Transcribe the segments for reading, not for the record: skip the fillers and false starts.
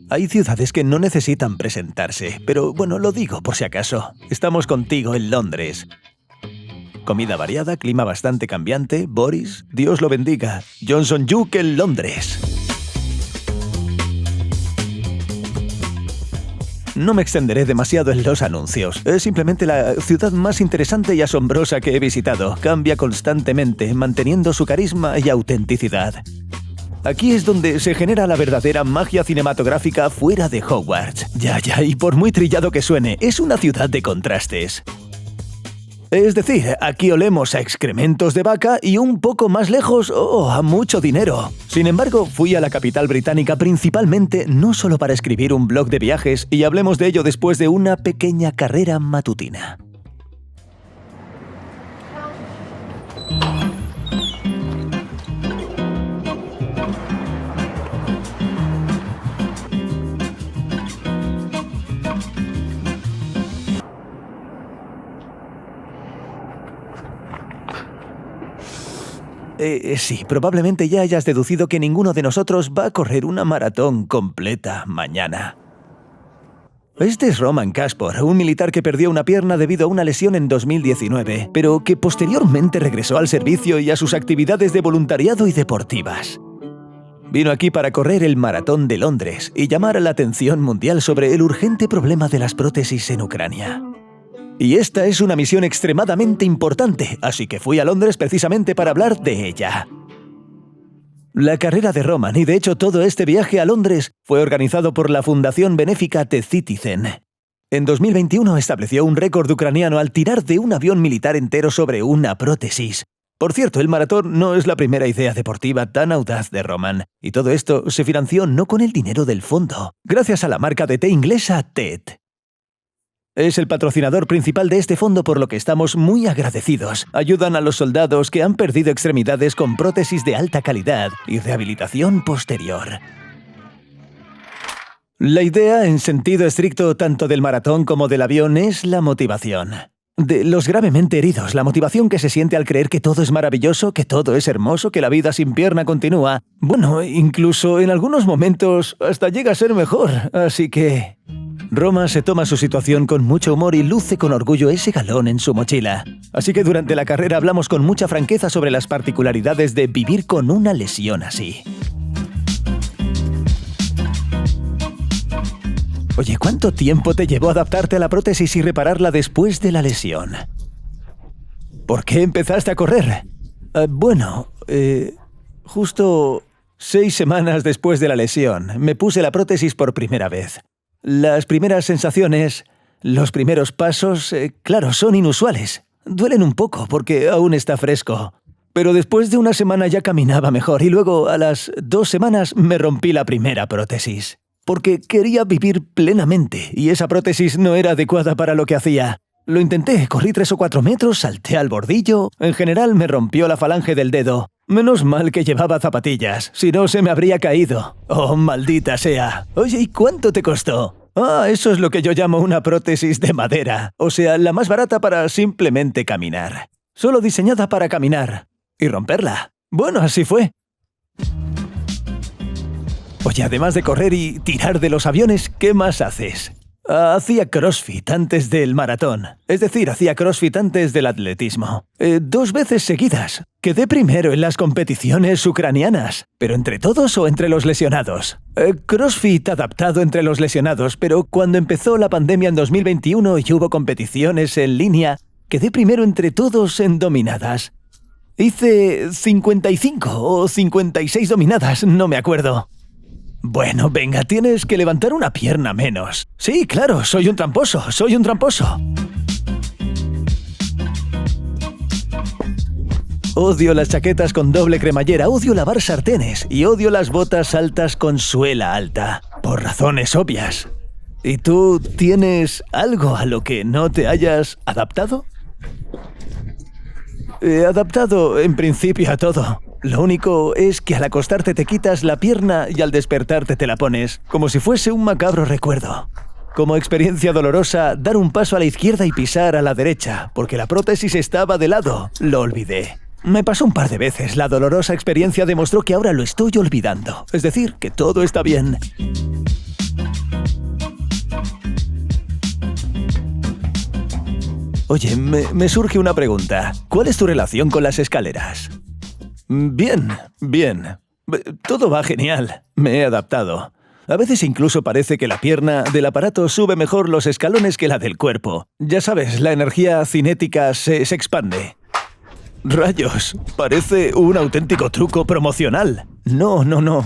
Hay ciudades que no necesitan presentarse, pero bueno, lo digo por si acaso. Estamos contigo en Londres. Comida variada, clima bastante cambiante. Boris, Dios lo bendiga. Johnson Yuk en Londres. No me extenderé demasiado en los anuncios. Es simplemente la ciudad más interesante y asombrosa que he visitado. Cambia constantemente, manteniendo su carisma y autenticidad. Aquí es donde se genera la verdadera magia cinematográfica fuera de Hogwarts. Ya, y por muy trillado que suene, es una ciudad de contrastes. Es decir, aquí olemos a excrementos de vaca y un poco más lejos, a mucho dinero. Sin embargo, fui a la capital británica principalmente no solo para escribir un blog de viajes, y hablemos de ello después de una pequeña carrera matutina. Sí, probablemente ya hayas deducido que ninguno de nosotros va a correr una maratón completa mañana. Este es Roman Kaspor, un militar que perdió una pierna debido a una lesión en 2019, pero que posteriormente regresó al servicio y a sus actividades de voluntariado y deportivas. Vino aquí para correr el Maratón de Londres y llamar la atención mundial sobre el urgente problema de las prótesis en Ucrania. Y esta es una misión extremadamente importante, así que fui a Londres precisamente para hablar de ella. La carrera de Roman, y de hecho todo este viaje a Londres, fue organizado por la fundación benéfica The Citizen. En 2021 estableció un récord ucraniano al tirar de un avión militar entero sobre una prótesis. Por cierto, el maratón no es la primera idea deportiva tan audaz de Roman, y todo esto se financió no con el dinero del fondo, gracias a la marca de té inglesa TED. Es el patrocinador principal de este fondo, por lo que estamos muy agradecidos. Ayudan a los soldados que han perdido extremidades con prótesis de alta calidad y rehabilitación posterior. La idea, en sentido estricto, tanto del maratón como del avión, es la motivación. De los gravemente heridos, la motivación que se siente al creer que todo es maravilloso, que todo es hermoso, que la vida sin pierna continúa. Bueno, incluso en algunos momentos hasta llega a ser mejor, así que... Roma se toma su situación con mucho humor y luce con orgullo ese galón en su mochila. Así que durante la carrera hablamos con mucha franqueza sobre las particularidades de vivir con una lesión así. Oye, ¿cuánto tiempo te llevó adaptarte a la prótesis y repararla después de la lesión? ¿Por qué empezaste a correr? Justo 6 semanas después de la lesión, me puse la prótesis por primera vez. Las primeras sensaciones, los primeros pasos, claro, son inusuales. Duelen un poco porque aún está fresco. Pero después de una semana ya caminaba mejor y luego a las 2 semanas me rompí la primera prótesis. Porque quería vivir plenamente y esa prótesis no era adecuada para lo que hacía. Lo intenté, corrí 3 o 4 metros, salté al bordillo. En general me rompió la falange del dedo. Menos mal que llevaba zapatillas, si no se me habría caído. ¡Oh, maldita sea! Oye, ¿y cuánto te costó? Eso es lo que yo llamo una prótesis de madera. O sea, la más barata para simplemente caminar. Solo diseñada para caminar. Y romperla. Bueno, así fue. Oye, además de correr y tirar de los aviones, ¿qué más haces? Hacía CrossFit antes del maratón. Es decir, hacía CrossFit antes del atletismo. 2 veces seguidas. Quedé primero en las competiciones ucranianas. ¿Pero entre todos o entre los lesionados? CrossFit adaptado entre los lesionados, pero cuando empezó la pandemia en 2021 y hubo competiciones en línea, quedé primero entre todos en dominadas. Hice 55 o 56 dominadas, no me acuerdo. Bueno, venga, tienes que levantar una pierna menos. Sí, claro, soy un tramposo. Odio las chaquetas con doble cremallera, odio lavar sartenes y odio las botas altas con suela alta. Por razones obvias. ¿Y tú tienes algo a lo que no te hayas adaptado? He adaptado en principio a todo. Lo único es que al acostarte te quitas la pierna y al despertarte te la pones, como si fuese un macabro recuerdo. Como experiencia dolorosa, dar un paso a la izquierda y pisar a la derecha, porque la prótesis estaba de lado. Lo olvidé. Me pasó un par de veces. La dolorosa experiencia demostró que ahora lo estoy olvidando. Es decir, que todo está bien. Oye, me surge una pregunta. ¿Cuál es tu relación con las escaleras? Bien, bien. Todo va genial. Me he adaptado. A veces incluso parece que la pierna del aparato sube mejor los escalones que la del cuerpo. Ya sabes, la energía cinética se expande. ¡Rayos! Parece un auténtico truco promocional. No.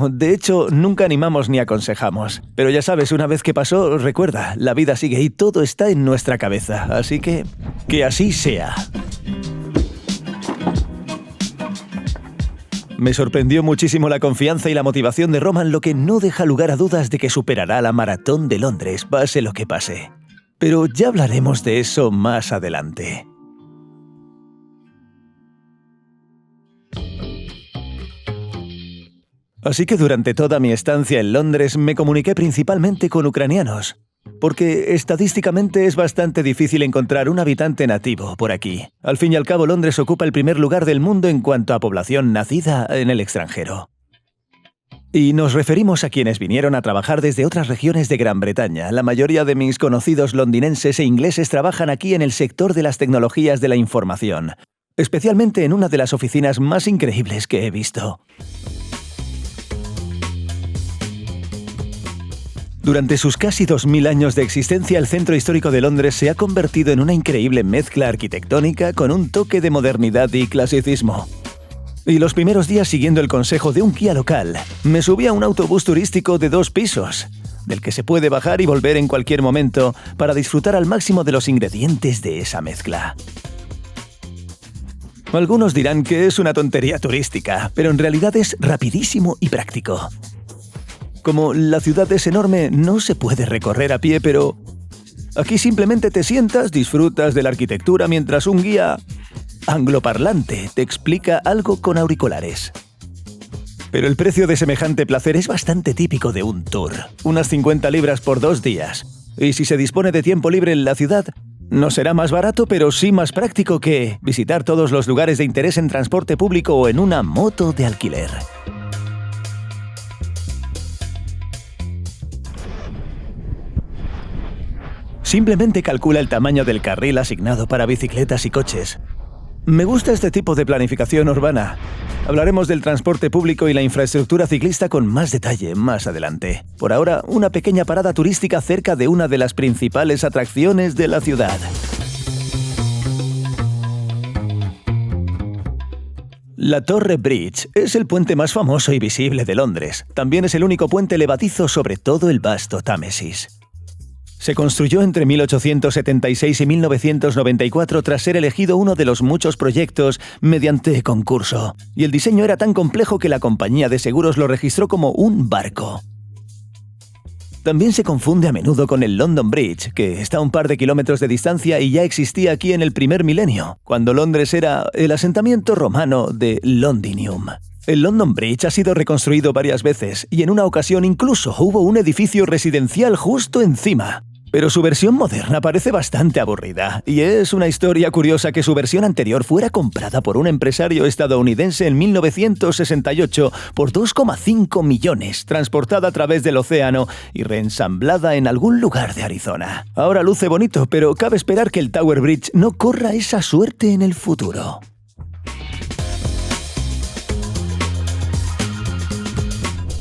De hecho, nunca animamos ni aconsejamos. Pero ya sabes, una vez que pasó, recuerda, la vida sigue y todo está en nuestra cabeza. Así que así sea. Me sorprendió muchísimo la confianza y la motivación de Roman, lo que no deja lugar a dudas de que superará la maratón de Londres, pase lo que pase. Pero ya hablaremos de eso más adelante. Así que durante toda mi estancia en Londres me comuniqué principalmente con ucranianos, porque estadísticamente es bastante difícil encontrar un habitante nativo por aquí. Al fin y al cabo, Londres ocupa el primer lugar del mundo en cuanto a población nacida en el extranjero. Y nos referimos a quienes vinieron a trabajar desde otras regiones de Gran Bretaña. La mayoría de mis conocidos londinenses e ingleses trabajan aquí en el sector de las tecnologías de la información, especialmente en una de las oficinas más increíbles que he visto. Durante sus casi 2000 años de existencia, el centro histórico de Londres se ha convertido en una increíble mezcla arquitectónica con un toque de modernidad y clasicismo. Y los primeros días, siguiendo el consejo de un guía local, me subí a un autobús turístico de 2 pisos, del que se puede bajar y volver en cualquier momento para disfrutar al máximo de los ingredientes de esa mezcla. Algunos dirán que es una tontería turística, pero en realidad es rapidísimo y práctico. Como la ciudad es enorme, no se puede recorrer a pie, pero aquí simplemente te sientas, disfrutas de la arquitectura mientras un guía angloparlante te explica algo con auriculares. Pero el precio de semejante placer es bastante típico de un tour, unas 50 libras por 2 días. Y si se dispone de tiempo libre en la ciudad, no será más barato, pero sí más práctico que visitar todos los lugares de interés en transporte público o en una moto de alquiler. Simplemente calcula el tamaño del carril asignado para bicicletas y coches. Me gusta este tipo de planificación urbana. Hablaremos del transporte público y la infraestructura ciclista con más detalle más adelante. Por ahora, una pequeña parada turística cerca de una de las principales atracciones de la ciudad. La Torre Bridge es el puente más famoso y visible de Londres. También es el único puente levadizo sobre todo el vasto Támesis. Se construyó entre 1876 y 1994 tras ser elegido uno de los muchos proyectos mediante concurso. Y el diseño era tan complejo que la compañía de seguros lo registró como un barco. También se confunde a menudo con el London Bridge, que está a un par de kilómetros de distancia y ya existía aquí en el primer milenio, cuando Londres era el asentamiento romano de Londinium. El London Bridge ha sido reconstruido varias veces y en una ocasión incluso hubo un edificio residencial justo encima. Pero su versión moderna parece bastante aburrida, y es una historia curiosa que su versión anterior fuera comprada por un empresario estadounidense en 1968 por 2,5 millones, transportada a través del océano y reensamblada en algún lugar de Arizona. Ahora luce bonito, pero cabe esperar que el Tower Bridge no corra esa suerte en el futuro.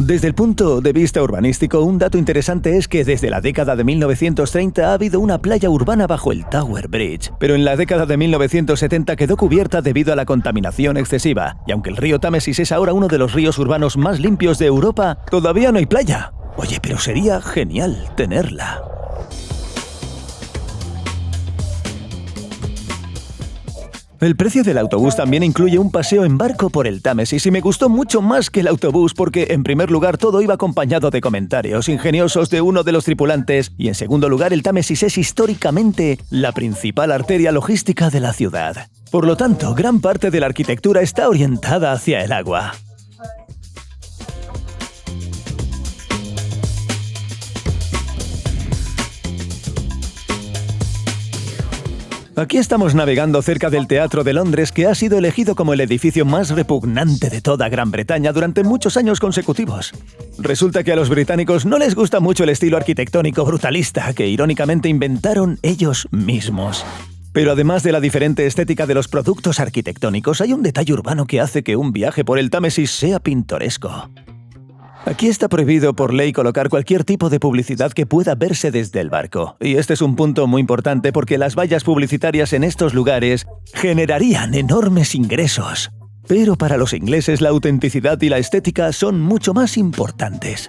Desde el punto de vista urbanístico, un dato interesante es que desde la década de 1930 ha habido una playa urbana bajo el Tower Bridge, pero en la década de 1970 quedó cubierta debido a la contaminación excesiva, y aunque el río Támesis es ahora uno de los ríos urbanos más limpios de Europa, todavía no hay playa. Oye, pero sería genial tenerla. El precio del autobús también incluye un paseo en barco por el Támesis y me gustó mucho más que el autobús porque, en primer lugar, todo iba acompañado de comentarios ingeniosos de uno de los tripulantes y, en segundo lugar, el Támesis es históricamente la principal arteria logística de la ciudad. Por lo tanto, gran parte de la arquitectura está orientada hacia el agua. Aquí estamos navegando cerca del Teatro de Londres, que ha sido elegido como el edificio más repugnante de toda Gran Bretaña durante muchos años consecutivos. Resulta que a los británicos no les gusta mucho el estilo arquitectónico brutalista que irónicamente inventaron ellos mismos. Pero además de la diferente estética de los productos arquitectónicos, hay un detalle urbano que hace que un viaje por el Támesis sea pintoresco. Aquí está prohibido por ley colocar cualquier tipo de publicidad que pueda verse desde el barco. Y este es un punto muy importante porque las vallas publicitarias en estos lugares generarían enormes ingresos. Pero para los ingleses la autenticidad y la estética son mucho más importantes.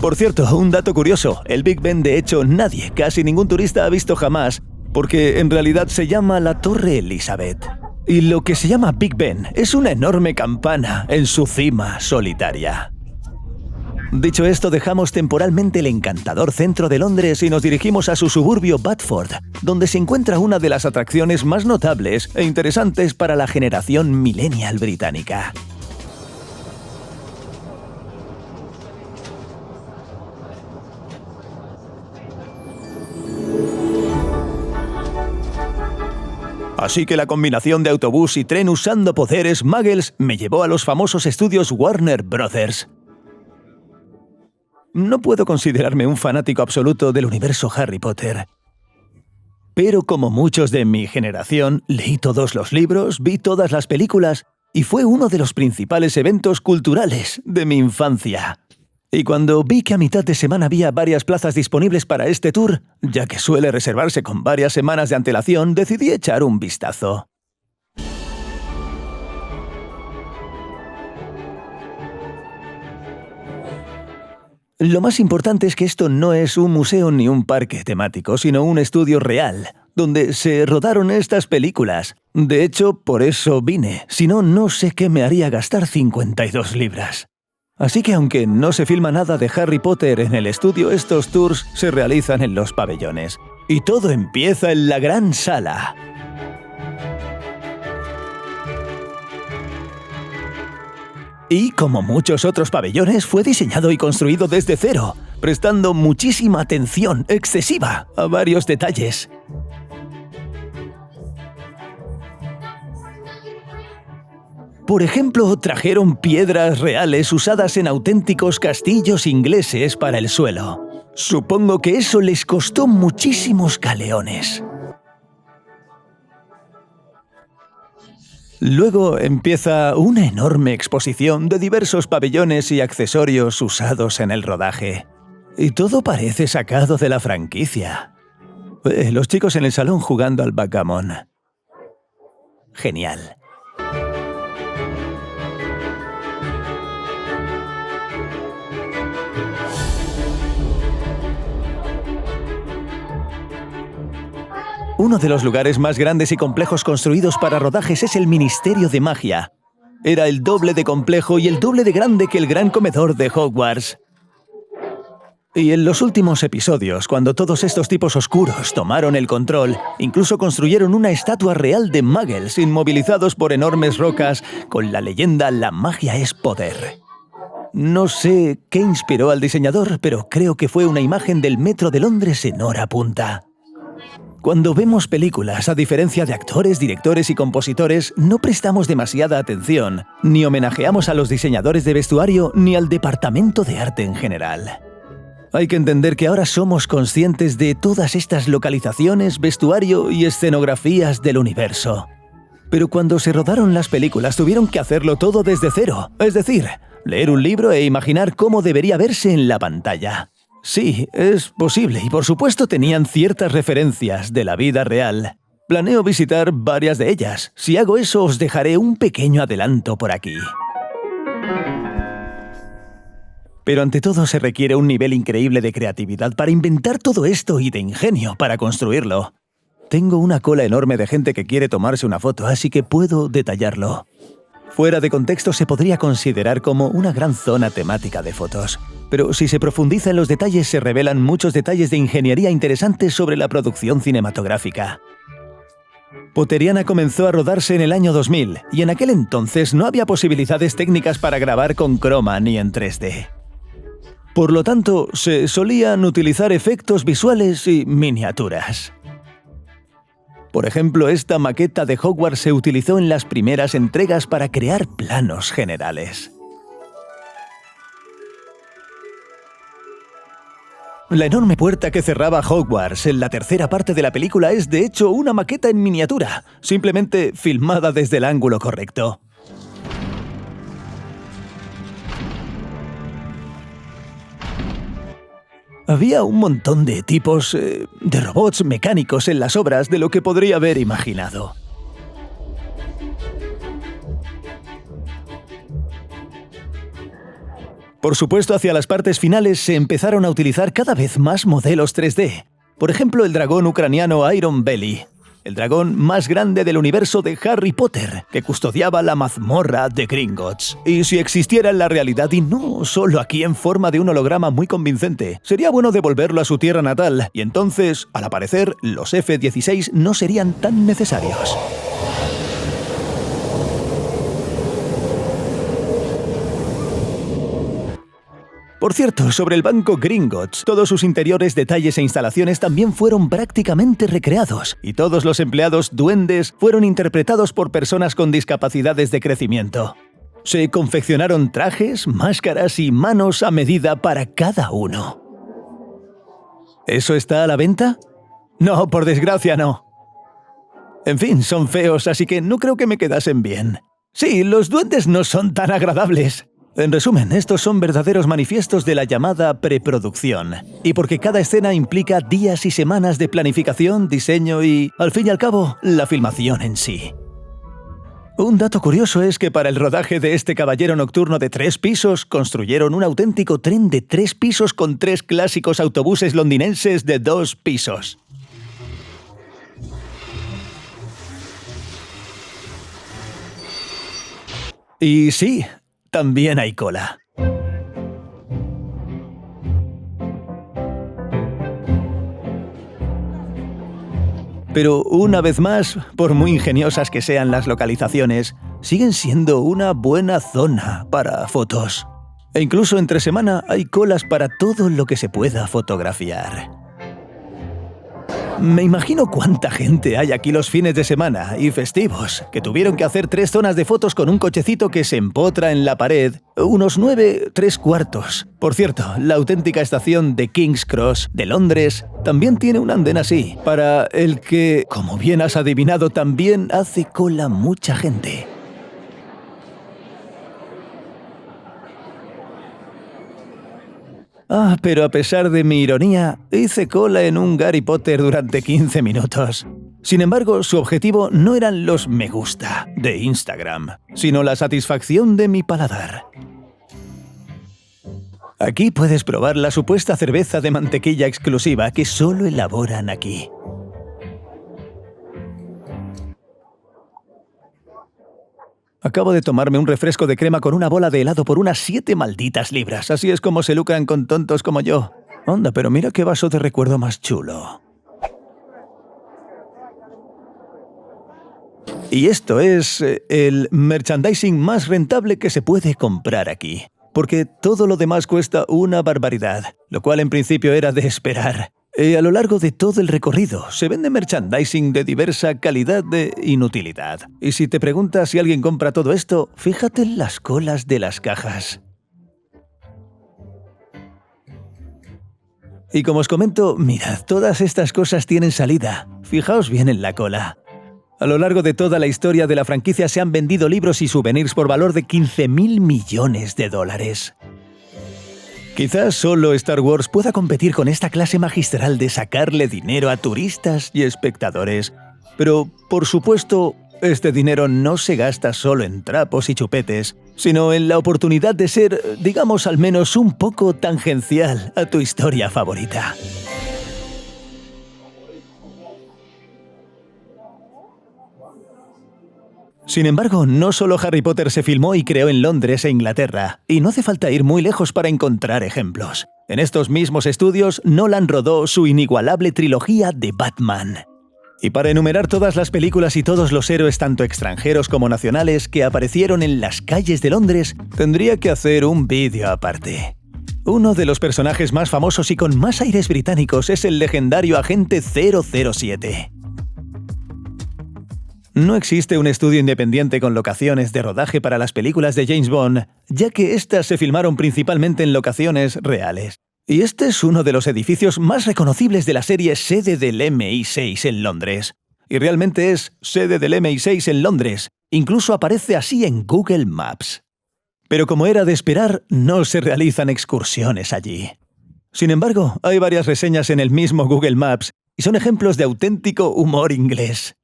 Por cierto, un dato curioso, el Big Ben de hecho nadie, casi ningún turista ha visto jamás, porque en realidad se llama la Torre Elizabeth. Y lo que se llama Big Ben es una enorme campana en su cima solitaria. Dicho esto, dejamos temporalmente el encantador centro de Londres y nos dirigimos a su suburbio Batford, donde se encuentra una de las atracciones más notables e interesantes para la generación millennial británica. Así que la combinación de autobús y tren usando poderes muggles me llevó a los famosos estudios Warner Brothers. No puedo considerarme un fanático absoluto del universo Harry Potter. Pero como muchos de mi generación, leí todos los libros, vi todas las películas y fue uno de los principales eventos culturales de mi infancia. Y cuando vi que a mitad de semana había varias plazas disponibles para este tour, ya que suele reservarse con varias semanas de antelación, decidí echar un vistazo. Lo más importante es que esto no es un museo ni un parque temático, sino un estudio real, donde se rodaron estas películas. De hecho, por eso vine, si no, no sé qué me haría gastar 52 libras. Así que aunque no se filma nada de Harry Potter en el estudio, estos tours se realizan en los pabellones. Y todo empieza en la gran sala. Y, como muchos otros pabellones, fue diseñado y construido desde cero, prestando muchísima atención excesiva a varios detalles. Por ejemplo, trajeron piedras reales usadas en auténticos castillos ingleses para el suelo. Supongo que eso les costó muchísimos galeones. Luego empieza una enorme exposición de diversos pabellones y accesorios usados en el rodaje. Y todo parece sacado de la franquicia. Los chicos en el salón jugando al backgammon. Genial. Uno de los lugares más grandes y complejos construidos para rodajes es el Ministerio de Magia. Era el doble de complejo y el doble de grande que el gran comedor de Hogwarts. Y en los últimos episodios, cuando todos estos tipos oscuros tomaron el control, incluso construyeron una estatua real de muggles inmovilizados por enormes rocas con la leyenda «La magia es poder». No sé qué inspiró al diseñador, pero creo que fue una imagen del metro de Londres en hora punta. Cuando vemos películas, a diferencia de actores, directores y compositores, no prestamos demasiada atención, ni homenajeamos a los diseñadores de vestuario ni al departamento de arte en general. Hay que entender que ahora somos conscientes de todas estas localizaciones, vestuario y escenografías del universo. Pero cuando se rodaron las películas tuvieron que hacerlo todo desde cero, es decir, leer un libro e imaginar cómo debería verse en la pantalla. Sí, es posible y por supuesto tenían ciertas referencias de la vida real. Planeo visitar varias de ellas. Si hago eso os dejaré un pequeño adelanto por aquí. Pero ante todo se requiere un nivel increíble de creatividad para inventar todo esto y de ingenio para construirlo. Tengo una cola enorme de gente que quiere tomarse una foto, así que puedo detallarlo. Fuera de contexto se podría considerar como una gran zona temática de fotos. Pero si se profundiza en los detalles se revelan muchos detalles de ingeniería interesantes sobre la producción cinematográfica. Potteriana comenzó a rodarse en el año 2000 y en aquel entonces no había posibilidades técnicas para grabar con croma ni en 3D. Por lo tanto, se solían utilizar efectos visuales y miniaturas. Por ejemplo, esta maqueta de Hogwarts se utilizó en las primeras entregas para crear planos generales. La enorme puerta que cerraba Hogwarts en la tercera parte de la película es de hecho una maqueta en miniatura, simplemente filmada desde el ángulo correcto. Había un montón de tipos de robots mecánicos en las obras de lo que podría haber imaginado. Por supuesto, hacia las partes finales se empezaron a utilizar cada vez más modelos 3D. Por ejemplo, el dragón ucraniano Iron Belly, el dragón más grande del universo de Harry Potter, que custodiaba la mazmorra de Gringotts. Y si existiera en la realidad y no solo aquí en forma de un holograma muy convincente, sería bueno devolverlo a su tierra natal, y entonces, al aparecer, los F-16 no serían tan necesarios. Por cierto, sobre el banco Gringotts, todos sus interiores, detalles e instalaciones también fueron prácticamente recreados, y todos los empleados duendes fueron interpretados por personas con discapacidades de crecimiento. Se confeccionaron trajes, máscaras y manos a medida para cada uno. ¿Eso está a la venta? No, por desgracia no. En fin, son feos, así que no creo que me quedasen bien. Sí, los duendes no son tan agradables. En resumen, estos son verdaderos manifiestos de la llamada preproducción. Y porque cada escena implica días y semanas de planificación, diseño y, al fin y al cabo, la filmación en sí. Un dato curioso es que para el rodaje de este caballero nocturno de 3 pisos, construyeron un auténtico tren de 3 pisos con 3 clásicos autobuses londinenses de 2 pisos. Y sí, también hay cola. Pero una vez más, por muy ingeniosas que sean las localizaciones, siguen siendo una buena zona para fotos. E incluso entre semana hay colas para todo lo que se pueda fotografiar. Me imagino cuánta gente hay aquí los fines de semana y festivos, que tuvieron que hacer 3 zonas de fotos con un cochecito que se empotra en la pared, unos 9 3/4. Por cierto, la auténtica estación de King's Cross de Londres también tiene un andén así, para el que, como bien has adivinado, también hace cola mucha gente. Pero a pesar de mi ironía, hice cola en un Harry Potter durante 15 minutos. Sin embargo, su objetivo no eran los me gusta de Instagram, sino la satisfacción de mi paladar. Aquí puedes probar la supuesta cerveza de mantequilla exclusiva que solo elaboran aquí. Acabo de tomarme un refresco de crema con una bola de helado por unas 7 malditas libras. Así es como se lucran con tontos como yo. Anda, pero mira qué vaso de recuerdo más chulo. Y esto es el merchandising más rentable que se puede comprar aquí. Porque todo lo demás cuesta una barbaridad, lo cual en principio era de esperar. A lo largo de todo el recorrido se vende merchandising de diversa calidad de inutilidad. Y si te preguntas si alguien compra todo esto, fíjate en las colas de las cajas. Y como os comento, mirad, todas estas cosas tienen salida. Fijaos bien en la cola. A lo largo de toda la historia de la franquicia se han vendido libros y souvenirs por valor de 15.000 millones de dólares. Quizás solo Star Wars pueda competir con esta clase magistral de sacarle dinero a turistas y espectadores. Pero, por supuesto, este dinero no se gasta solo en trapos y chupetes, sino en la oportunidad de ser, digamos al menos un poco tangencial a tu historia favorita. Sin embargo, no solo Harry Potter se filmó y creó en Londres e Inglaterra, y no hace falta ir muy lejos para encontrar ejemplos. En estos mismos estudios, Nolan rodó su inigualable trilogía de Batman. Y para enumerar todas las películas y todos los héroes tanto extranjeros como nacionales que aparecieron en las calles de Londres, tendría que hacer un vídeo aparte. Uno de los personajes más famosos y con más aires británicos es el legendario agente 007. No existe un estudio independiente con locaciones de rodaje para las películas de James Bond, ya que éstas se filmaron principalmente en locaciones reales. Y este es uno de los edificios más reconocibles de la serie Sede del MI6 en Londres. Y realmente es Sede del MI6 en Londres. Incluso aparece así en Google Maps. Pero como era de esperar, no se realizan excursiones allí. Sin embargo, hay varias reseñas en el mismo Google Maps y son ejemplos de auténtico humor inglés.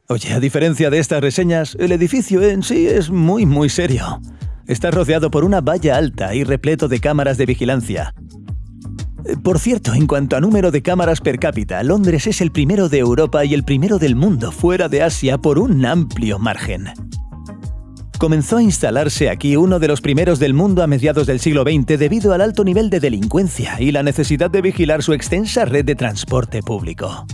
Oye, a diferencia de estas reseñas, el edificio en sí es muy serio. Está rodeado por una valla alta y repleto de cámaras de vigilancia. Por cierto, en cuanto a número de cámaras per cápita, Londres es el primero de Europa y el primero del mundo fuera de Asia por un amplio margen. Comenzó a instalarse aquí uno de los primeros del mundo a mediados del siglo XX debido al alto nivel de delincuencia y la necesidad de vigilar su extensa red de transporte público.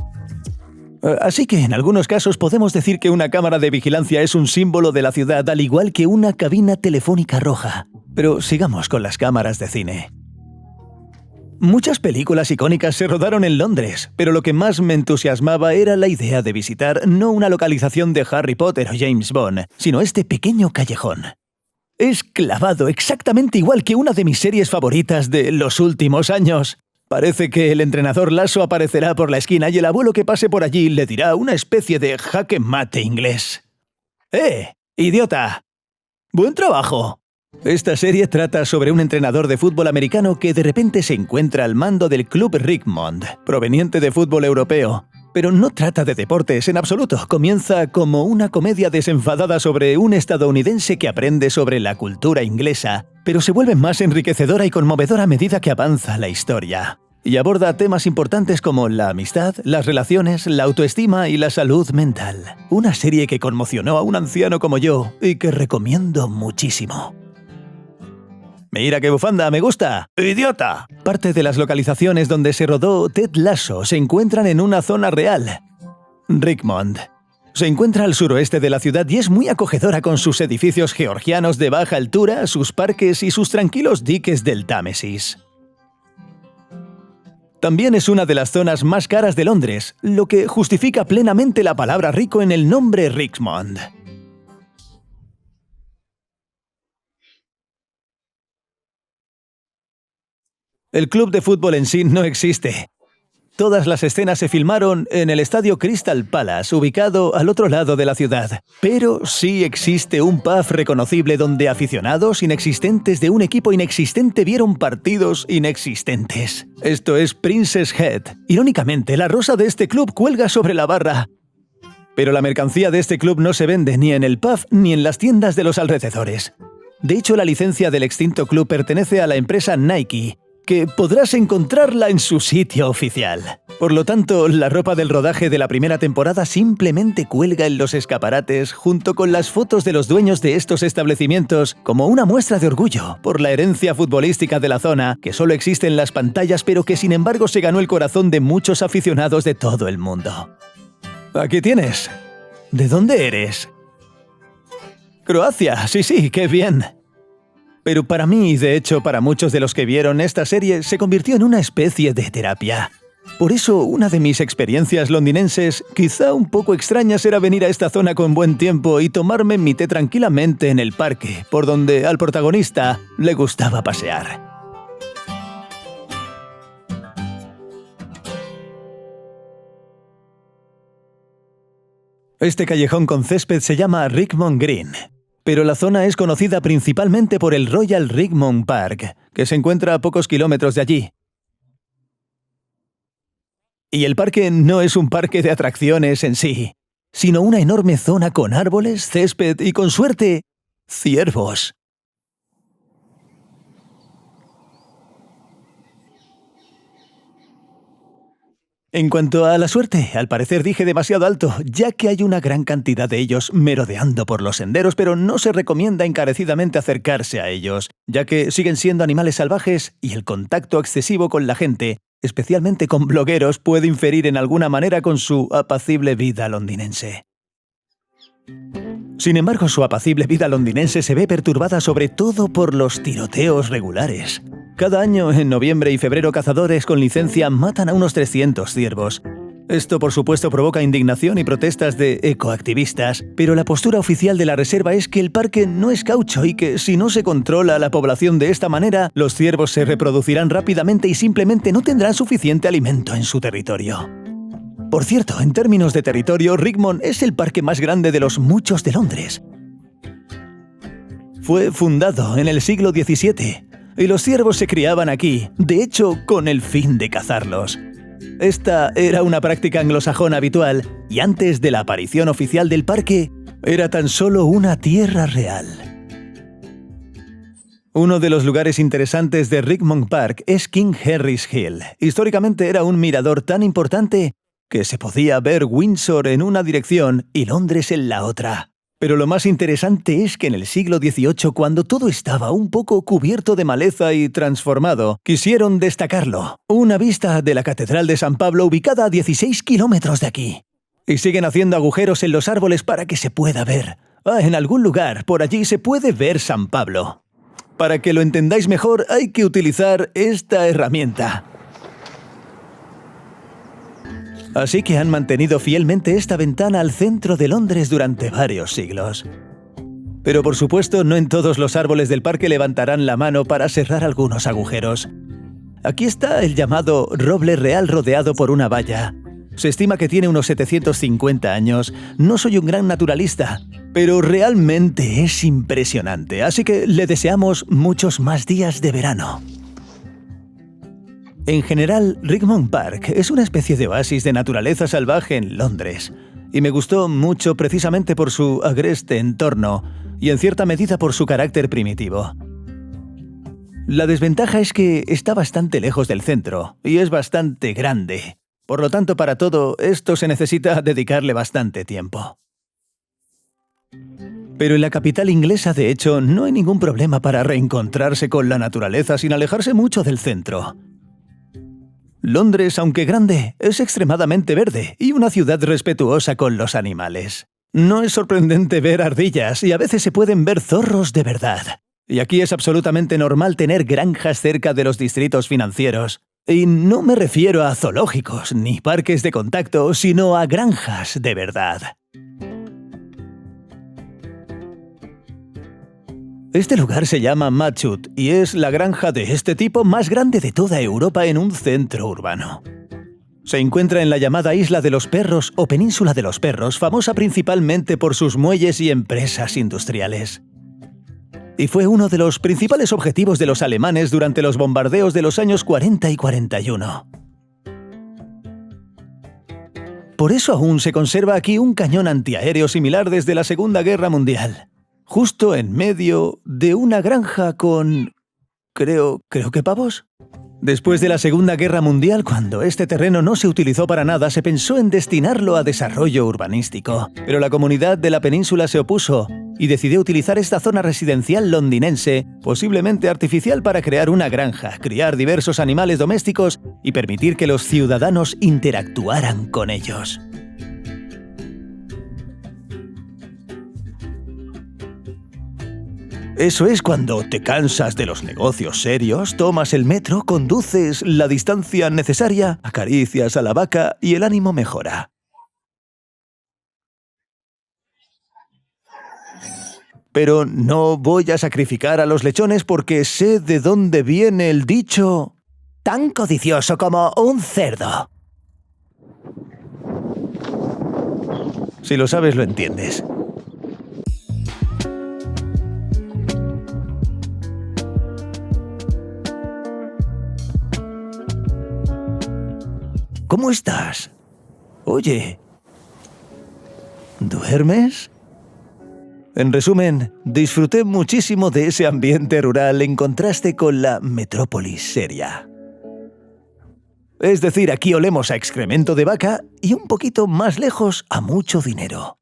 Así que en algunos casos podemos decir que una cámara de vigilancia es un símbolo de la ciudad, al igual que una cabina telefónica roja. Pero sigamos con las cámaras de cine. Muchas películas icónicas se rodaron en Londres, pero lo que más me entusiasmaba era la idea de visitar no una localización de Harry Potter o James Bond, sino este pequeño callejón. Es clavado exactamente igual que una de mis series favoritas de los últimos años. Parece que el entrenador Lasso aparecerá por la esquina y el abuelo que pase por allí le dirá una especie de jaque mate inglés. ¡Idiota! ¡Buen trabajo! Esta serie trata sobre un entrenador de fútbol americano que de repente se encuentra al mando del club Richmond, proveniente de fútbol europeo. Pero no trata de deportes en absoluto. Comienza como una comedia desenfadada sobre un estadounidense que aprende sobre la cultura inglesa, pero se vuelve más enriquecedora y conmovedora a medida que avanza la historia. Y aborda temas importantes como la amistad, las relaciones, la autoestima y la salud mental. Una serie que conmocionó a un anciano como yo y que recomiendo muchísimo. ¡Mira qué bufanda! ¡Me gusta! ¡Idiota! Parte de las localizaciones donde se rodó Ted Lasso se encuentran en una zona real. Richmond. Se encuentra al suroeste de la ciudad y es muy acogedora con sus edificios georgianos de baja altura, sus parques y sus tranquilos diques del Támesis. También es una de las zonas más caras de Londres, lo que justifica plenamente la palabra rico en el nombre Richmond. El club de fútbol en sí no existe. Todas las escenas se filmaron en el estadio Crystal Palace, ubicado al otro lado de la ciudad. Pero sí existe un pub reconocible donde aficionados inexistentes de un equipo inexistente vieron partidos inexistentes. Esto es Prince's Head. Irónicamente, la rosa de este club cuelga sobre la barra. Pero la mercancía de este club no se vende ni en el pub ni en las tiendas de los alrededores. De hecho, la licencia del extinto club pertenece a la empresa Nike, que podrás encontrarla en su sitio oficial. Por lo tanto, la ropa del rodaje de la primera temporada simplemente cuelga en los escaparates junto con las fotos de los dueños de estos establecimientos como una muestra de orgullo por la herencia futbolística de la zona, que solo existe en las pantallas pero que sin embargo se ganó el corazón de muchos aficionados de todo el mundo. Aquí tienes. ¿De dónde eres? Croacia, sí, qué bien. Pero para mí, y de hecho para muchos de los que vieron esta serie, se convirtió en una especie de terapia. Por eso, una de mis experiencias londinenses, quizá un poco extrañas, era venir a esta zona con buen tiempo y tomarme mi té tranquilamente en el parque, por donde al protagonista le gustaba pasear. Este callejón con césped se llama Richmond Green. Pero la zona es conocida principalmente por el Royal Richmond Park, que se encuentra a pocos kilómetros de allí. Y el parque no es un parque de atracciones en sí, sino una enorme zona con árboles, césped y, con suerte, ciervos. En cuanto a la suerte, al parecer dije demasiado alto, ya que hay una gran cantidad de ellos merodeando por los senderos, pero no se recomienda encarecidamente acercarse a ellos, ya que siguen siendo animales salvajes y el contacto excesivo con la gente, especialmente con blogueros, puede inferir en alguna manera con su apacible vida londinense. Sin embargo, su apacible vida londinense se ve perturbada sobre todo por los tiroteos regulares. Cada año, en noviembre y febrero, cazadores con licencia matan a unos 300 ciervos. Esto, por supuesto, provoca indignación y protestas de ecoactivistas, pero la postura oficial de la reserva es que el parque no es caucho y que, si no se controla la población de esta manera, los ciervos se reproducirán rápidamente y simplemente no tendrán suficiente alimento en su territorio. Por cierto, en términos de territorio, Rigmond es el parque más grande de los muchos de Londres. Fue fundado en el siglo XVII y los ciervos se criaban aquí, de hecho, con el fin de cazarlos. Esta era una práctica anglosajona habitual y antes de la aparición oficial del parque, era tan solo una tierra real. Uno de los lugares interesantes de Rigmond Park es King Henry's Hill. Históricamente era un mirador tan importante que se podía ver Windsor en una dirección y Londres en la otra. Pero lo más interesante es que en el siglo XVIII, cuando todo estaba un poco cubierto de maleza y transformado, quisieron destacarlo. Una vista de la Catedral de San Pablo ubicada a 16 kilómetros de aquí. Y siguen haciendo agujeros en los árboles para que se pueda ver. En algún lugar por allí se puede ver San Pablo. Para que lo entendáis mejor, hay que utilizar esta herramienta. Así que han mantenido fielmente esta ventana al centro de Londres durante varios siglos. Pero por supuesto, no en todos los árboles del parque levantarán la mano para cerrar algunos agujeros. Aquí está el llamado roble real rodeado por una valla. Se estima que tiene unos 750 años. No soy un gran naturalista, pero realmente es impresionante, así que le deseamos muchos más días de verano. En general, Rigmond Park es una especie de oasis de naturaleza salvaje en Londres, y me gustó mucho precisamente por su agreste entorno y en cierta medida por su carácter primitivo. La desventaja es que está bastante lejos del centro y es bastante grande. Por lo tanto, para todo esto se necesita dedicarle bastante tiempo. Pero en la capital inglesa, de hecho, no hay ningún problema para reencontrarse con la naturaleza sin alejarse mucho del centro. Londres, aunque grande, es extremadamente verde y una ciudad respetuosa con los animales. No es sorprendente ver ardillas y a veces se pueden ver zorros de verdad. Y aquí es absolutamente normal tener granjas cerca de los distritos financieros. Y no me refiero a zoológicos ni parques de contacto, sino a granjas de verdad. Este lugar se llama Matchut y es la granja de este tipo más grande de toda Europa en un centro urbano. Se encuentra en la llamada Isla de los Perros o Península de los Perros, famosa principalmente por sus muelles y empresas industriales. Y fue uno de los principales objetivos de los alemanes durante los bombardeos de los años 40 y 41. Por eso aún se conserva aquí un cañón antiaéreo similar desde la Segunda Guerra Mundial. Justo en medio de una granja con... creo que pavos. Después de la Segunda Guerra Mundial, cuando este terreno no se utilizó para nada, se pensó en destinarlo a desarrollo urbanístico. Pero la comunidad de la península se opuso y decidió utilizar esta zona residencial londinense, posiblemente artificial, para crear una granja, criar diversos animales domésticos y permitir que los ciudadanos interactuaran con ellos. Eso es cuando te cansas de los negocios serios, tomas el metro, conduces la distancia necesaria, acaricias a la vaca y el ánimo mejora. Pero no voy a sacrificar a los lechones porque sé de dónde viene el dicho tan codicioso como un cerdo. Si lo sabes, lo entiendes. ¿Cómo estás? Oye, ¿duermes? En resumen, disfruté muchísimo de ese ambiente rural en contraste con la metrópolis seria. Es decir, aquí olemos a excremento de vaca y un poquito más lejos a mucho dinero.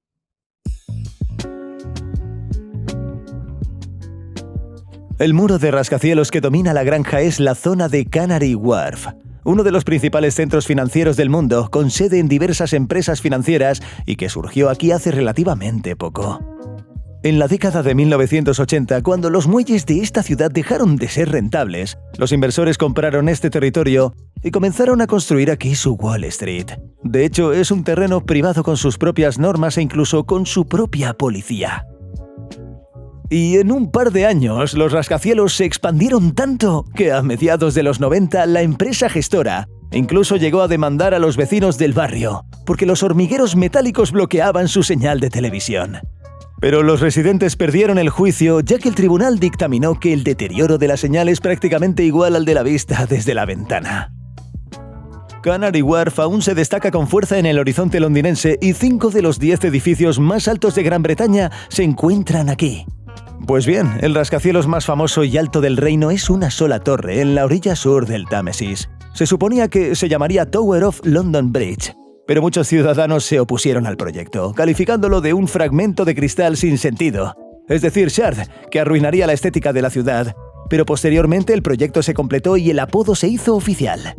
El muro de rascacielos que domina la granja es la zona de Canary Wharf, uno de los principales centros financieros del mundo, con sede en diversas empresas financieras y que surgió aquí hace relativamente poco. En la década de 1980, cuando los muelles de esta ciudad dejaron de ser rentables, los inversores compraron este territorio y comenzaron a construir aquí su Wall Street. De hecho, es un terreno privado con sus propias normas e incluso con su propia policía. Y en un par de años, los rascacielos se expandieron tanto que a mediados de los 90 la empresa gestora incluso llegó a demandar a los vecinos del barrio, porque los hormigueros metálicos bloqueaban su señal de televisión. Pero los residentes perdieron el juicio, ya que el tribunal dictaminó que el deterioro de la señal es prácticamente igual al de la vista desde la ventana. Canary Wharf aún se destaca con fuerza en el horizonte londinense y 5 de los 10 edificios más altos de Gran Bretaña se encuentran aquí. Pues bien, el rascacielos más famoso y alto del reino es una sola torre en la orilla sur del Támesis. Se suponía que se llamaría Tower of London Bridge, pero muchos ciudadanos se opusieron al proyecto, calificándolo de un fragmento de cristal sin sentido, es decir, shard, que arruinaría la estética de la ciudad, pero posteriormente el proyecto se completó y el apodo se hizo oficial.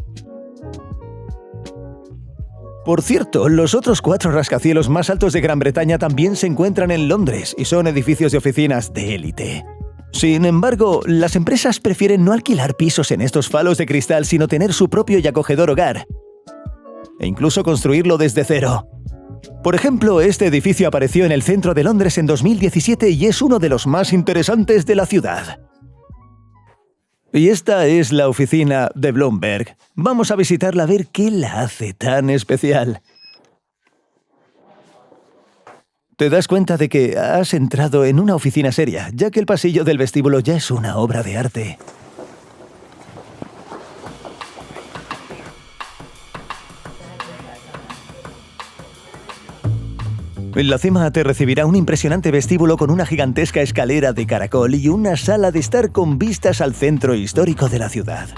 Por cierto, los otros 4 rascacielos más altos de Gran Bretaña también se encuentran en Londres y son edificios de oficinas de élite. Sin embargo, las empresas prefieren no alquilar pisos en estos falos de cristal, sino tener su propio y acogedor hogar, e incluso construirlo desde cero. Por ejemplo, este edificio apareció en el centro de Londres en 2017 y es uno de los más interesantes de la ciudad. Y esta es la oficina de Bloomberg. Vamos a visitarla a ver qué la hace tan especial. Te das cuenta de que has entrado en una oficina seria, ya que el pasillo del vestíbulo ya es una obra de arte. En la cima te recibirá un impresionante vestíbulo con una gigantesca escalera de caracol y una sala de estar con vistas al centro histórico de la ciudad.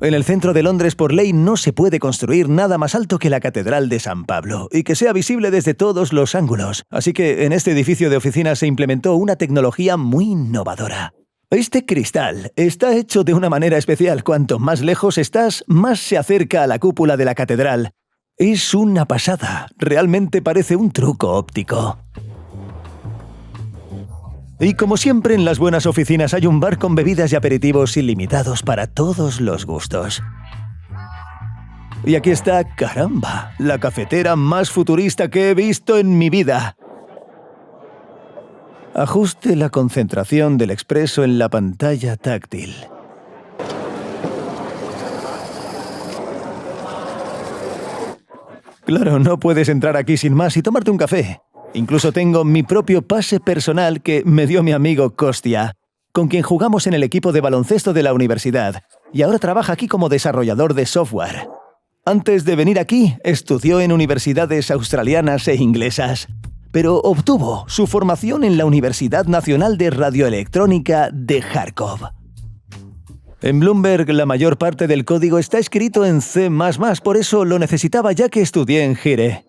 En el centro de Londres, por ley, no se puede construir nada más alto que la Catedral de San Pablo y que sea visible desde todos los ángulos, así que en este edificio de oficinas se implementó una tecnología muy innovadora. Este cristal está hecho de una manera especial. Cuanto más lejos estás, más se acerca a la cúpula de la catedral. Es una pasada, realmente parece un truco óptico. Y como siempre en las buenas oficinas hay un bar con bebidas y aperitivos ilimitados para todos los gustos. Y aquí está, caramba, la cafetera más futurista que he visto en mi vida. Ajuste la concentración del expreso en la pantalla táctil. Claro, no puedes entrar aquí sin más y tomarte un café. Incluso tengo mi propio pase personal que me dio mi amigo Kostia, con quien jugamos en el equipo de baloncesto de la universidad, y ahora trabaja aquí como desarrollador de software. Antes de venir aquí, estudió en universidades australianas e inglesas, pero obtuvo su formación en la Universidad Nacional de Radioelectrónica de Kharkov. En Bloomberg, la mayor parte del código está escrito en C++, por eso lo necesitaba ya que estudié en Gire.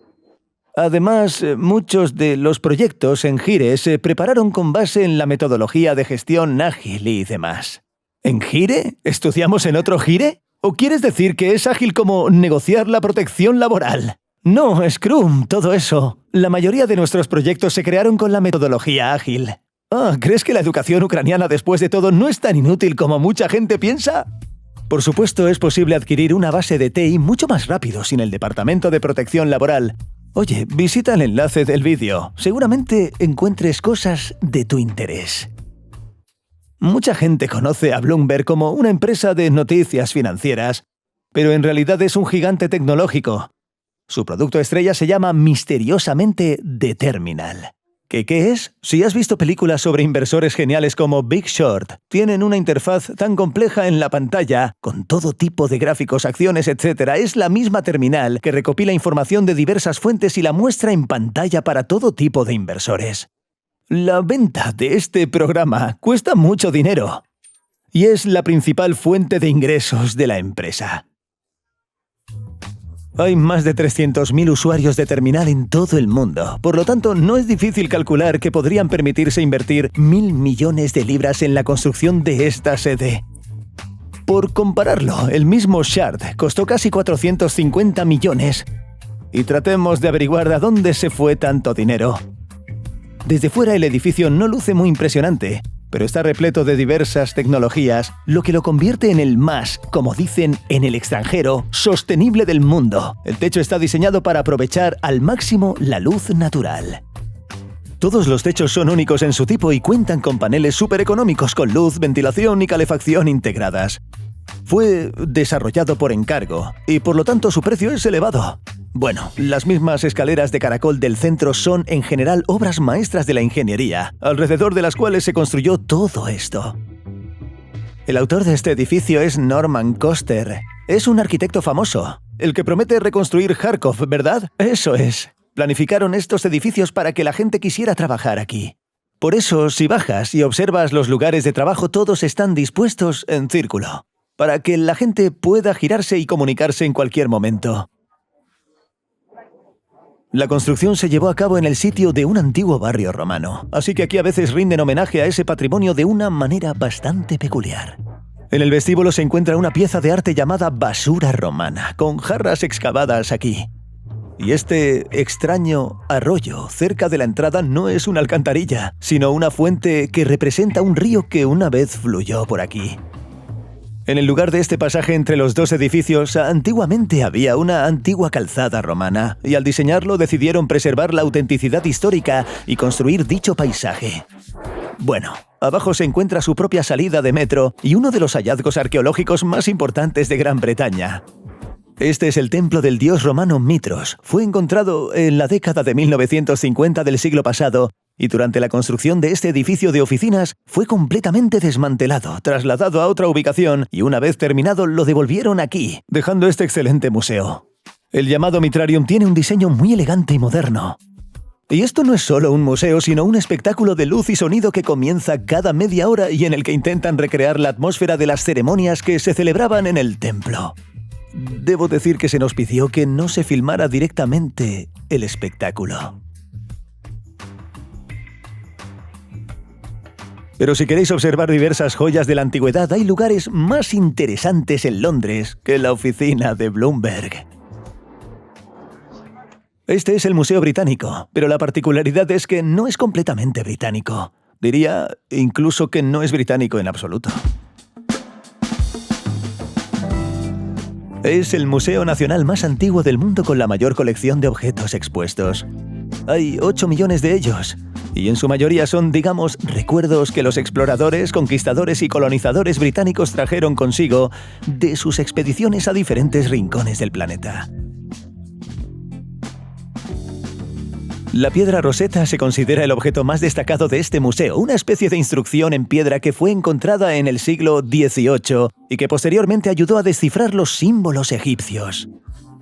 Además, muchos de los proyectos en Gire se prepararon con base en la metodología de gestión ágil y demás. ¿En Gire? ¿Estudiamos en otro Gire? ¿O quieres decir que es ágil como negociar la protección laboral? No, Scrum, todo eso. La mayoría de nuestros proyectos se crearon con la metodología ágil. ¿Crees que la educación ucraniana después de todo no es tan inútil como mucha gente piensa? Por supuesto, es posible adquirir una base de TI mucho más rápido sin el Departamento de Protección Laboral. Oye, visita el enlace del vídeo. Seguramente encuentres cosas de tu interés. Mucha gente conoce a Bloomberg como una empresa de noticias financieras, pero en realidad es un gigante tecnológico. Su producto estrella se llama misteriosamente The Terminal. ¿Qué es? Si has visto películas sobre inversores geniales como Big Short, tienen una interfaz tan compleja en la pantalla, con todo tipo de gráficos, acciones, etc. Es la misma terminal que recopila información de diversas fuentes y la muestra en pantalla para todo tipo de inversores. La venta de este programa cuesta mucho dinero y es la principal fuente de ingresos de la empresa. Hay más de 300.000 usuarios de terminal en todo el mundo. Por lo tanto, no es difícil calcular que podrían permitirse invertir 1.000 millones de libras en la construcción de esta sede. Por compararlo, el mismo Shard costó casi 450 millones. Y tratemos de averiguar a dónde se fue tanto dinero. Desde fuera el edificio no luce muy impresionante, pero está repleto de diversas tecnologías, lo que lo convierte en el más, como dicen en el extranjero, sostenible del mundo. El techo está diseñado para aprovechar al máximo la luz natural. Todos los techos son únicos en su tipo y cuentan con paneles súper económicos con luz, ventilación y calefacción integradas. Fue desarrollado por encargo y por lo tanto su precio es elevado. Bueno, las mismas escaleras de caracol del centro son en general obras maestras de la ingeniería, alrededor de las cuales se construyó todo esto. El autor de este edificio es Norman Koster. Es un arquitecto famoso, el que promete reconstruir Járkov, ¿verdad? Eso es. Planificaron estos edificios para que la gente quisiera trabajar aquí. Por eso, si bajas y observas los lugares de trabajo, todos están dispuestos en círculo, para que la gente pueda girarse y comunicarse en cualquier momento. La construcción se llevó a cabo en el sitio de un antiguo barrio romano, así que aquí a veces rinden homenaje a ese patrimonio de una manera bastante peculiar. En el vestíbulo se encuentra una pieza de arte llamada basura romana, con jarras excavadas aquí. Y este extraño arroyo cerca de la entrada no es una alcantarilla, sino una fuente que representa un río que una vez fluyó por aquí. En el lugar de este pasaje entre los dos edificios, antiguamente había una antigua calzada romana, y al diseñarlo decidieron preservar la autenticidad histórica y construir dicho paisaje. Bueno, abajo se encuentra su propia salida de metro y uno de los hallazgos arqueológicos más importantes de Gran Bretaña. Este es el templo del dios romano Mitros. Fue encontrado en la década de 1950 del siglo pasado y durante la construcción de este edificio de oficinas fue completamente desmantelado, trasladado a otra ubicación y una vez terminado lo devolvieron aquí, dejando este excelente museo. El llamado Mitrarium tiene un diseño muy elegante y moderno. Y esto no es solo un museo, sino un espectáculo de luz y sonido que comienza cada media hora y en el que intentan recrear la atmósfera de las ceremonias que se celebraban en el templo. Debo decir que se nos pidió que no se filmara directamente el espectáculo. Pero si queréis observar diversas joyas de la antigüedad, hay lugares más interesantes en Londres que la oficina de Bloomberg. Este es el Museo Británico, pero la particularidad es que no es completamente británico. Diría incluso que no es británico en absoluto. Es el museo nacional más antiguo del mundo con la mayor colección de objetos expuestos. Hay 8 millones de ellos, y en su mayoría son, digamos, recuerdos que los exploradores, conquistadores y colonizadores británicos trajeron consigo de sus expediciones a diferentes rincones del planeta. La piedra Rosetta se considera el objeto más destacado de este museo, una especie de instrucción en piedra que fue encontrada en el siglo XVIII y que posteriormente ayudó a descifrar los símbolos egipcios.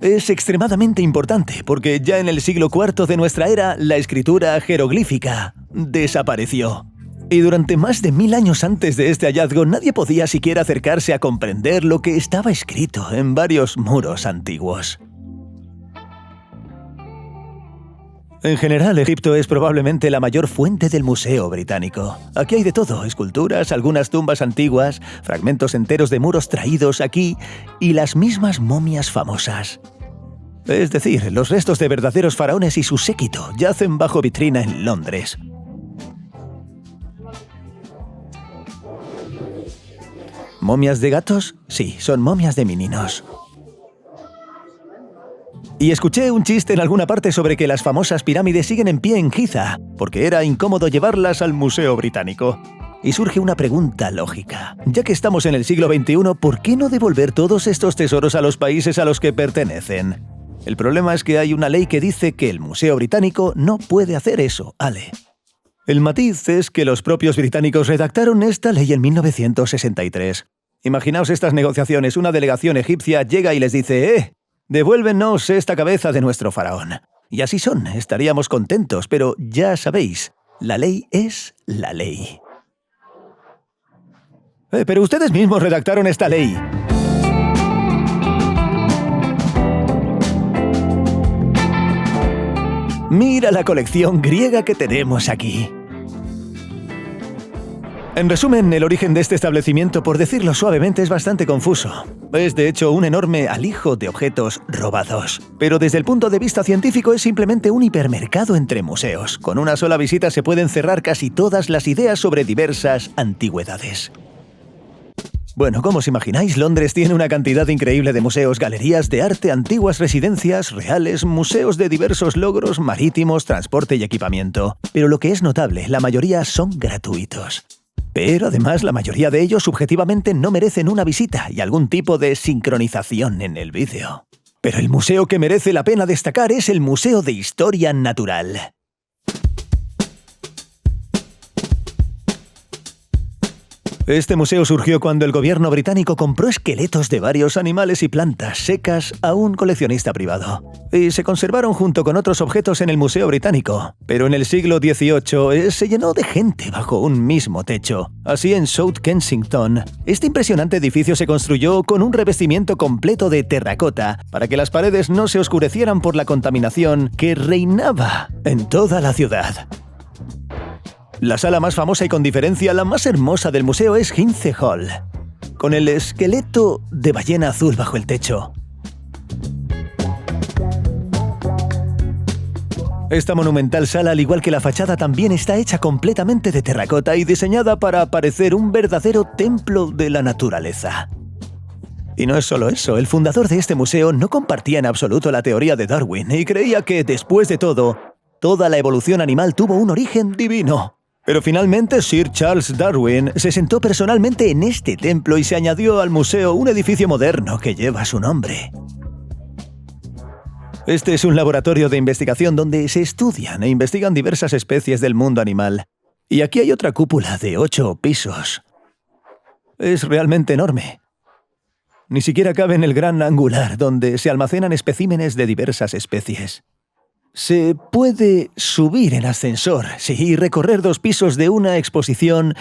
Es extremadamente importante porque ya en el siglo IV de nuestra era la escritura jeroglífica desapareció. Y durante más de 1000 años antes de este hallazgo nadie podía siquiera acercarse a comprender lo que estaba escrito en varios muros antiguos. En general, Egipto es probablemente la mayor fuente del Museo Británico. Aquí hay de todo, esculturas, algunas tumbas antiguas, fragmentos enteros de muros traídos aquí y las mismas momias famosas. Es decir, los restos de verdaderos faraones y su séquito yacen bajo vitrina en Londres. ¿Momias de gatos? Sí, son momias de meninos. Y escuché un chiste en alguna parte sobre que las famosas pirámides siguen en pie en Giza, porque era incómodo llevarlas al Museo Británico. Y surge una pregunta lógica. Ya que estamos en el siglo XXI, ¿por qué no devolver todos estos tesoros a los países a los que pertenecen? El problema es que hay una ley que dice que el Museo Británico no puede hacer eso, Ale. El matiz es que los propios británicos redactaron esta ley en 1963. Imaginaos estas negociaciones, una delegación egipcia llega y les dice devuélvenos esta cabeza de nuestro faraón. Y así son, estaríamos contentos, pero ya sabéis, la ley es la ley. Pero ustedes mismos redactaron esta ley. Mira la colección griega que tenemos aquí. En resumen, el origen de este establecimiento, por decirlo suavemente, es bastante confuso. Es de hecho un enorme alijo de objetos robados. Pero desde el punto de vista científico es simplemente un hipermercado entre museos. Con una sola visita se pueden cerrar casi todas las ideas sobre diversas antigüedades. Bueno, como os imagináis, Londres tiene una cantidad increíble de museos, galerías de arte, antiguas residencias reales, museos de diversos logros marítimos, transporte y equipamiento. Pero lo que es notable, la mayoría son gratuitos. Pero además la mayoría de ellos subjetivamente no merecen una visita y algún tipo de sincronización en el vídeo. Pero el museo que merece la pena destacar es el Museo de Historia Natural. Este museo surgió cuando el gobierno británico compró esqueletos de varios animales y plantas secas a un coleccionista privado. Y se conservaron junto con otros objetos en el Museo Británico. Pero en el siglo XVIII se llenó de gente bajo un mismo techo. Así en South Kensington, este impresionante edificio se construyó con un revestimiento completo de terracota para que las paredes no se oscurecieran por la contaminación que reinaba en toda la ciudad. La sala más famosa y con diferencia la más hermosa del museo es Hindley Hall, con el esqueleto de ballena azul bajo el techo. Esta monumental sala, al igual que la fachada, también está hecha completamente de terracota y diseñada para parecer un verdadero templo de la naturaleza. Y no es solo eso, el fundador de este museo no compartía en absoluto la teoría de Darwin y creía que, después de todo, toda la evolución animal tuvo un origen divino. Pero finalmente Sir Charles Darwin se sentó personalmente en este templo y se añadió al museo un edificio moderno que lleva su nombre. Este es un laboratorio de investigación donde se estudian e investigan diversas especies del mundo animal. Y aquí hay otra cúpula de 8 pisos. Es realmente enorme. Ni siquiera cabe en el gran angular, donde se almacenan especímenes de diversas especies. Se puede subir en ascensor, sí, y recorrer 2 pisos de una exposición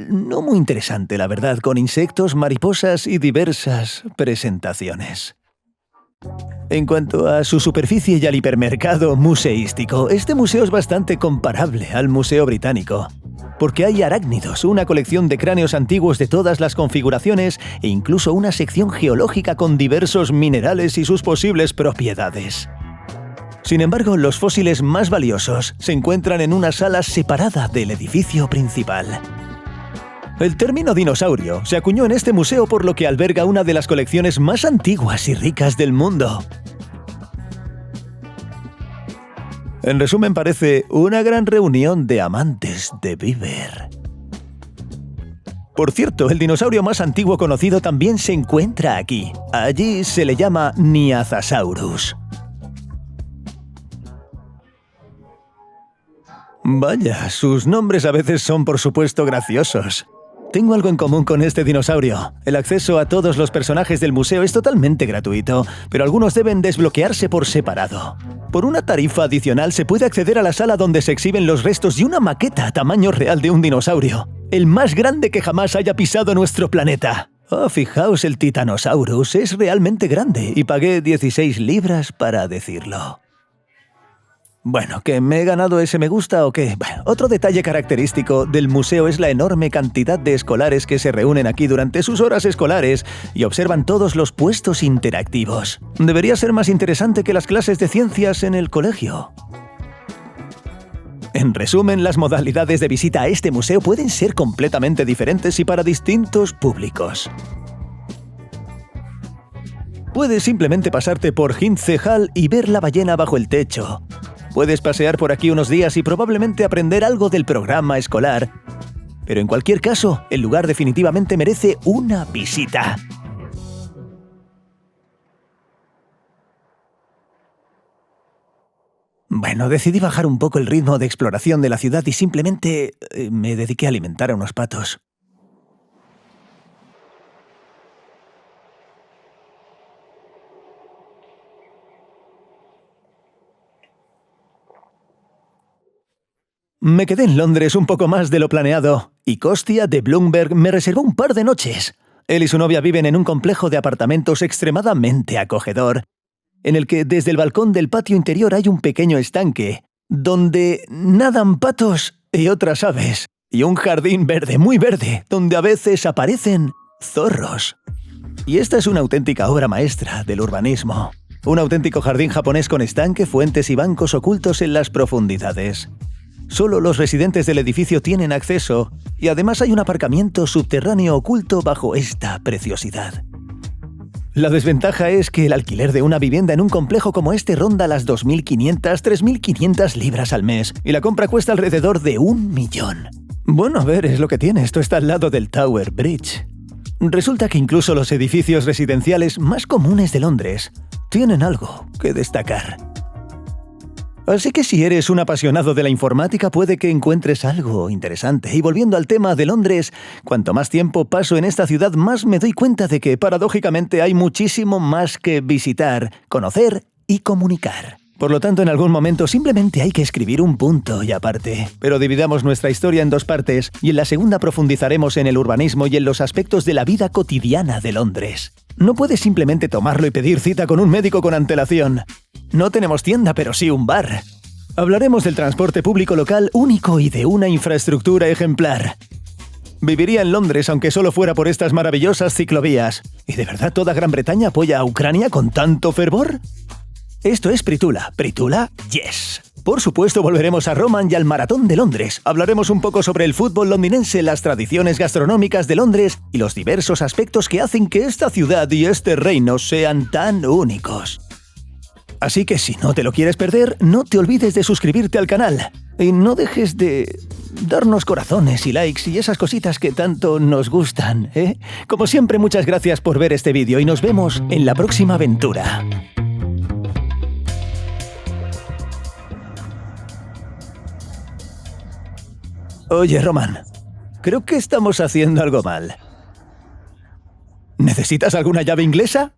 no muy interesante, la verdad, con insectos, mariposas y diversas presentaciones. En cuanto a su superficie y al hipermercado museístico, este museo es bastante comparable al Museo Británico, porque hay arácnidos, una colección de cráneos antiguos de todas las configuraciones e incluso una sección geológica con diversos minerales y sus posibles propiedades. Sin embargo, los fósiles más valiosos se encuentran en una sala separada del edificio principal. El término dinosaurio se acuñó en este museo por lo que alberga una de las colecciones más antiguas y ricas del mundo. En resumen, parece una gran reunión de amantes de Beaver. Por cierto, el dinosaurio más antiguo conocido también se encuentra aquí. Allí se le llama Nyasasaurus. Vaya, sus nombres a veces son por supuesto graciosos. Tengo algo en común con este dinosaurio. El acceso a todos los personajes del museo es totalmente gratuito, pero algunos deben desbloquearse por separado. Por una tarifa adicional se puede acceder a la sala donde se exhiben los restos de una maqueta a tamaño real de un dinosaurio, el más grande que jamás haya pisado nuestro planeta. Oh, fijaos, el Titanosaurus es realmente grande y pagué 16 libras para decirlo. Bueno, ¿que me he ganado ese me gusta o qué? Bueno, otro detalle característico del museo es la enorme cantidad de escolares que se reúnen aquí durante sus horas escolares y observan todos los puestos interactivos. Debería ser más interesante que las clases de ciencias en el colegio. En resumen, las modalidades de visita a este museo pueden ser completamente diferentes y para distintos públicos. Puedes simplemente pasarte por Hindley Hall y ver la ballena bajo el techo. Puedes pasear por aquí unos días y probablemente aprender algo del programa escolar. Pero en cualquier caso, el lugar definitivamente merece una visita. Bueno, decidí bajar un poco el ritmo de exploración de la ciudad y simplemente me dediqué a alimentar a unos patos. Me quedé en Londres un poco más de lo planeado, y Costia de Bloomberg me reservó un par de noches. Él y su novia viven en un complejo de apartamentos extremadamente acogedor, en el que desde el balcón del patio interior hay un pequeño estanque, donde nadan patos y otras aves. Y un jardín verde, muy verde, donde a veces aparecen zorros. Y esta es una auténtica obra maestra del urbanismo. Un auténtico jardín japonés con estanque, fuentes y bancos ocultos en las profundidades. Solo los residentes del edificio tienen acceso, y además hay un aparcamiento subterráneo oculto bajo esta preciosidad. La desventaja es que el alquiler de una vivienda en un complejo como este ronda las 2.500, 3.500 libras al mes, y la compra cuesta alrededor de 1 millón. Bueno, a ver, es lo que tiene, esto está al lado del Tower Bridge. Resulta que incluso los edificios residenciales más comunes de Londres tienen algo que destacar. Así que si eres un apasionado de la informática puede que encuentres algo interesante. Y volviendo al tema de Londres, cuanto más tiempo paso en esta ciudad, más me doy cuenta de que, paradójicamente, hay muchísimo más que visitar, conocer y comunicar. Por lo tanto, en algún momento simplemente hay que escribir un punto y aparte. Pero dividamos nuestra historia en 2 partes y en la segunda profundizaremos en el urbanismo y en los aspectos de la vida cotidiana de Londres. No puedes simplemente tomarlo y pedir cita con un médico con antelación. No tenemos tienda, pero sí un bar. Hablaremos del transporte público local único y de una infraestructura ejemplar. Viviría en Londres aunque solo fuera por estas maravillosas ciclovías. ¿Y de verdad toda Gran Bretaña apoya a Ucrania con tanto fervor? Esto es Pritula. ¿Pritula? ¡Yes! Por supuesto volveremos a Roman y al Maratón de Londres. Hablaremos un poco sobre el fútbol londinense, las tradiciones gastronómicas de Londres y los diversos aspectos que hacen que esta ciudad y este reino sean tan únicos. Así que si no te lo quieres perder, no te olvides de suscribirte al canal. Y no dejes de darnos corazones y likes y esas cositas que tanto nos gustan, ¿eh? Como siempre, muchas gracias por ver este vídeo y nos vemos en la próxima aventura. Oye, Roman, creo que estamos haciendo algo mal. ¿Necesitas alguna llave inglesa?